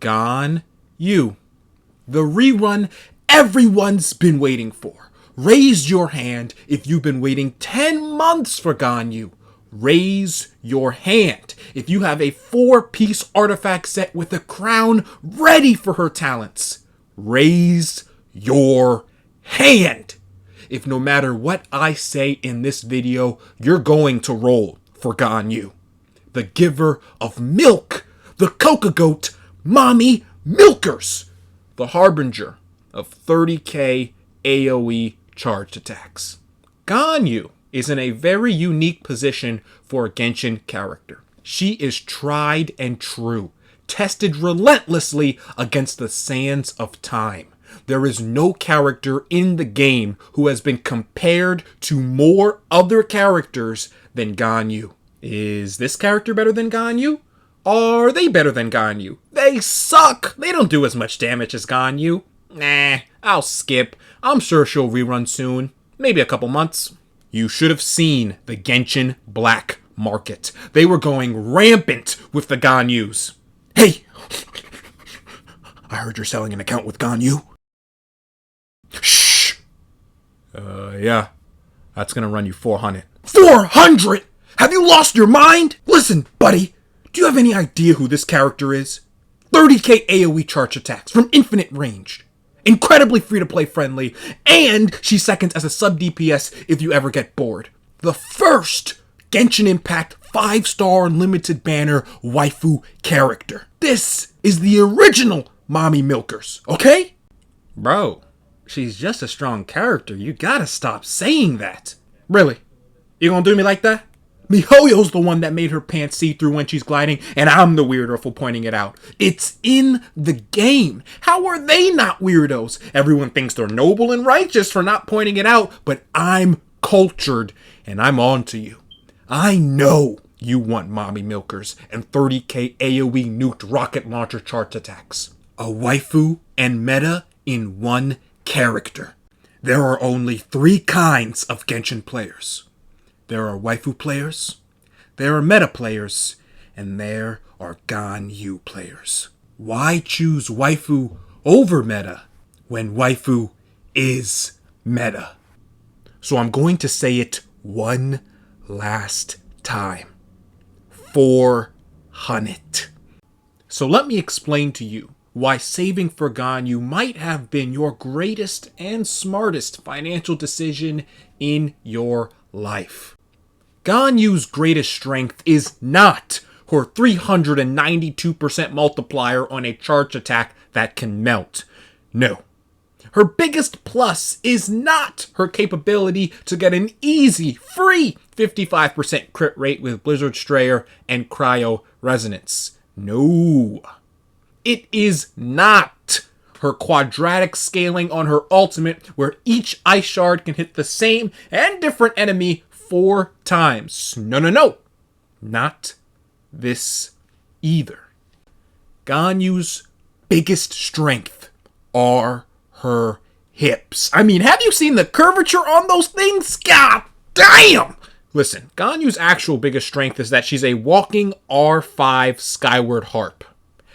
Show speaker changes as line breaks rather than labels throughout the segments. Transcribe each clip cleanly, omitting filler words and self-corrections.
Ganyu, the rerun everyone's been waiting for. Raise your hand if you've been waiting 10 months for Ganyu. Raise your hand if you have a 4-piece artifact set with a crown ready for her talents. Raise your hand if no matter what I say in this video, you're going to roll for Ganyu, the giver of milk, the coca goat, mommy milkers, the harbinger of 30k AoE charged attacks. Ganyu is in a very unique position for a Genshin character. She is tried and true, tested relentlessly against the sands of time. There is no character in the game who has been compared to more other characters than Ganyu. Is this character better than Ganyu? Are they better than Ganyu? They suck! They don't do as much damage as Ganyu. Nah, I'll skip. I'm sure she'll rerun soon. Maybe a couple months. You should have seen the Genshin black market. They were going rampant with the Ganyus. Hey! I heard you're selling an account with Ganyu. Shh! Yeah. That's gonna run you 400. 400?! Have you lost your mind? Listen, buddy. Do you have any idea who this character is? 30k AoE charge attacks from infinite range. Incredibly free-to-play friendly, and she seconds as a sub-DPS if you ever get bored. The first Genshin Impact 5-star limited banner waifu character. This is the original Mommy Milkers, okay? Bro, she's just a strong character. You gotta stop saying that. Really? You gonna do me like that? MiHoYo's the one that made her pants see-through when she's gliding, and I'm the weirdo for pointing it out. It's in the game. How are they not weirdos? Everyone thinks they're noble and righteous for not pointing it out, but I'm cultured, and I'm on to you. I know you want Mommy Milkers and 30k AoE nuked rocket launcher charge attacks. A waifu and meta in one character. There are only 3 kinds of Genshin players. There are waifu players, there are meta players, and there are Ganyu players. Why choose waifu over meta when waifu is meta? So I'm going to say it one last time. 400. So let me explain to you why saving for Ganyu might have been your greatest and smartest financial decision in your life. Ganyu's greatest strength is not her 392% multiplier on a charge attack that can melt. No. Her biggest plus is not her capability to get an easy, free 55% crit rate with Blizzard Strayer and Cryo Resonance. No. It is not her quadratic scaling on her ultimate, where each ice shard can hit the same and different enemy 4 times. No. Not this either. Ganyu's biggest strength are her hips. I mean, have you seen the curvature on those things? God damn! Listen, Ganyu's actual biggest strength is that she's a walking R5 Skyward Harp.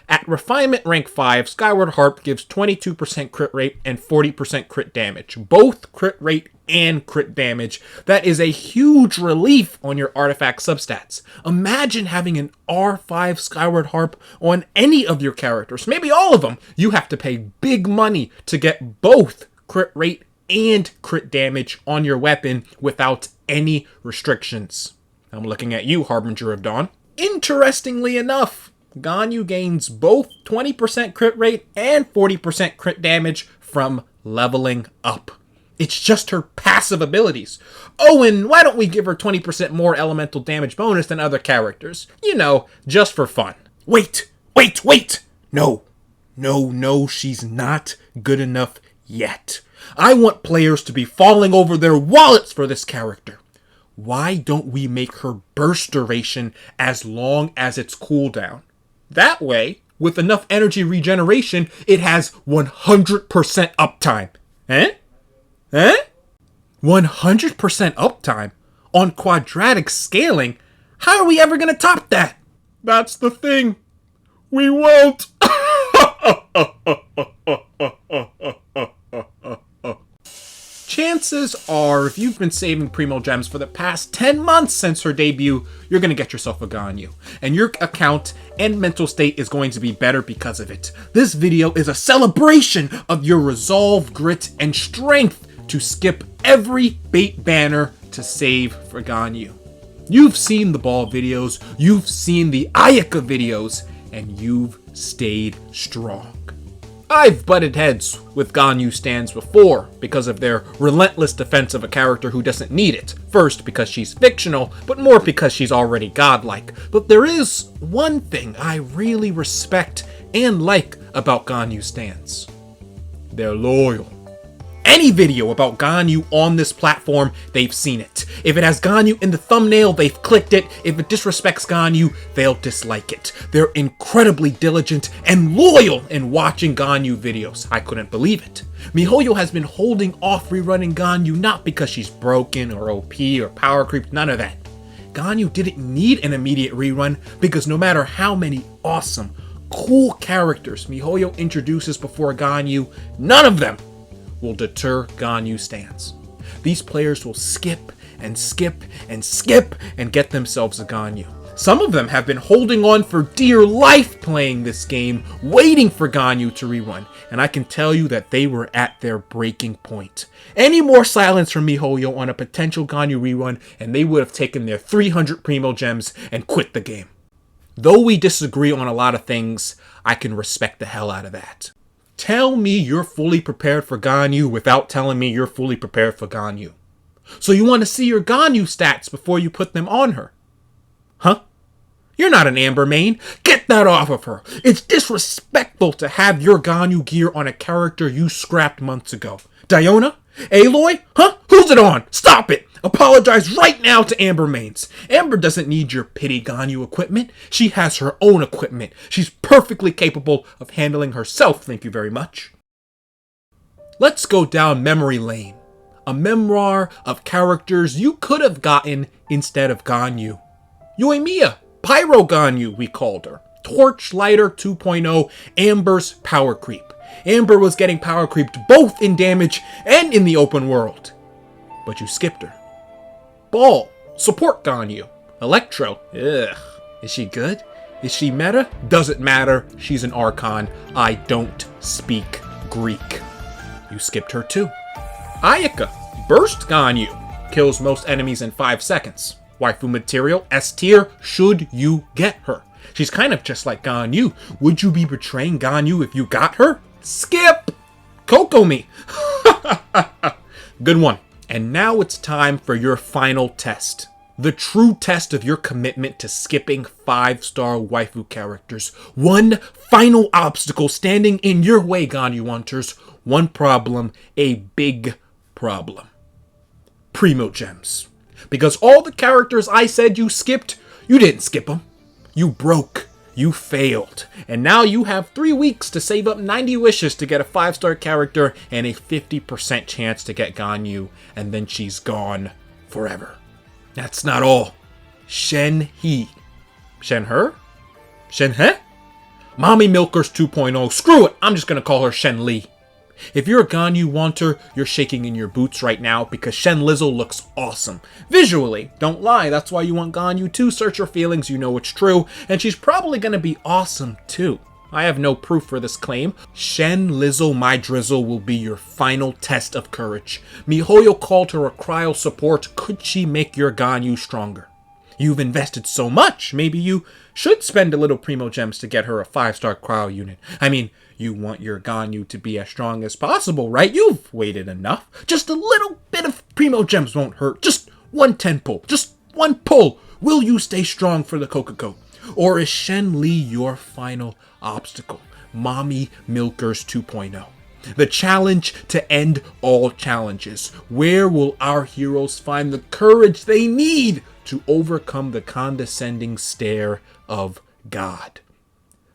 At Refinement Rank 5, Skyward Harp gives 22% crit rate and 40% crit damage. Both crit rate and crit damage. That is a huge relief on your artifact substats. Imagine having an R5 Skyward Harp on any of your characters, maybe all of them. You have to pay big money to get both crit rate and crit damage on your weapon without any restrictions. I'm looking at you, Harbinger of Dawn. Interestingly enough, Ganyu gains both 20% crit rate and 40% crit damage from leveling up. It's just her passive abilities. Oh, and why don't we give her 20% more elemental damage bonus than other characters? You know, just for fun. Wait! No, she's not good enough yet. I want players to be falling over their wallets for this character. Why don't we make her burst duration as long as its cooldown? That way, with enough energy regeneration, it has 100% uptime. Eh? 100% uptime on quadratic scaling? How are we ever going to top that? That's the thing. We won't. chances are, if you've been saving Primo Gems for the past 10 months since her debut, you're going to get yourself a Ganyu. And your account and mental state is going to be better because of it. This video is a celebration of your resolve, grit, and strength to skip every bait banner to save for Ganyu. You've seen the ball videos, you've seen the Ayaka videos, and you've stayed strong. I've butted heads with Ganyu stans before because of their relentless defense of a character who doesn't need it. First, because she's fictional, but more because she's already godlike. But there is one thing I really respect and like about Ganyu stans. They're loyal. Any video about Ganyu on this platform, they've seen it. If it has Ganyu in the thumbnail, they've clicked it. If it disrespects Ganyu, they'll dislike it. They're incredibly diligent and loyal in watching Ganyu videos. I couldn't believe it. MiHoYo has been holding off rerunning Ganyu not because she's broken or OP or power creep, none of that. Ganyu didn't need an immediate rerun because no matter how many awesome, cool characters MiHoYo introduces before Ganyu, none of them will deter Ganyu stans. These players will skip and skip and skip and get themselves a Ganyu. Some of them have been holding on for dear life playing this game, waiting for Ganyu to rerun, and I can tell you that they were at their breaking point. Any more silence from MiHoYo on a potential Ganyu rerun, and they would have taken their 300 Primo Gems and quit the game. Though we disagree on a lot of things, I can respect the hell out of that. Tell me you're fully prepared for Ganyu without telling me you're fully prepared for Ganyu. So you want to see your Ganyu stats before you put them on her? Huh? You're not an Amber main. Get that off of her. It's disrespectful to have your Ganyu gear on a character you scrapped months ago. Diona? Aloy? Huh? Who's it on? Stop it! Apologize right now to Amber mains. Amber doesn't need your pity Ganyu equipment. She has her own equipment. She's perfectly capable of handling herself, thank you very much. Let's go down memory lane. A memoir of characters you could have gotten instead of Ganyu. Yoimiya, Pyro Ganyu, we called her. Torchlighter 2.0, Amber's power creep. Amber was getting power creeped both in damage and in the open world. But you skipped her. Ball, support Ganyu. Electro, ugh. Is she good? Is she meta? Doesn't matter. She's an Archon. I don't speak Greek. You skipped her too. Ayaka, burst Ganyu. Kills most enemies in 5 seconds. Waifu material, S tier. Should you get her? She's kind of just like Ganyu. Would you be betraying Ganyu if you got her? Skip! Kokomi. Good one. And now it's time for your final test. The true test of your commitment to skipping 5-star waifu characters. One final obstacle standing in your way, Ganyu hunters. One problem, a big problem. Primo Gems. Because all the characters I said you skipped, you didn't skip them. You broke. You failed. And now you have 3 weeks to save up 90 wishes to get a 5-star character and a 50% chance to get Ganyu, and then she's gone forever. That's not all. Shen He. Shen Her? Shen He? Mommy Milkers 2.0. Screw it! I'm just gonna call her Shen Li. If you're a Ganyu wanter, you're shaking in your boots right now because Shen Lizzle looks awesome. Visually, don't lie, that's why you want Ganyu to search her feelings, you know it's true, and she's probably gonna be awesome too. I have no proof for this claim. Shen Lizzle My Drizzle will be your final test of courage. MiHoYo called her a cryo support. Could she make your Ganyu stronger? You've invested so much, maybe you should spend a little Primo Gems to get her a 5-star cryo unit. I mean, you want your Ganyu to be as strong as possible, right? You've waited enough. Just a little bit of Primo Gems won't hurt. Just one 10 pull. Just one pull. Will you stay strong for the Kokoko? Or is Shen Li your final obstacle? Mommy Milkers 2.0. The challenge to end all challenges. Where will our heroes find the courage they need to overcome the condescending stare of God?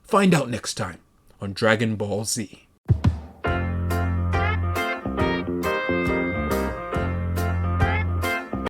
Find out next time on Dragon Ball Z.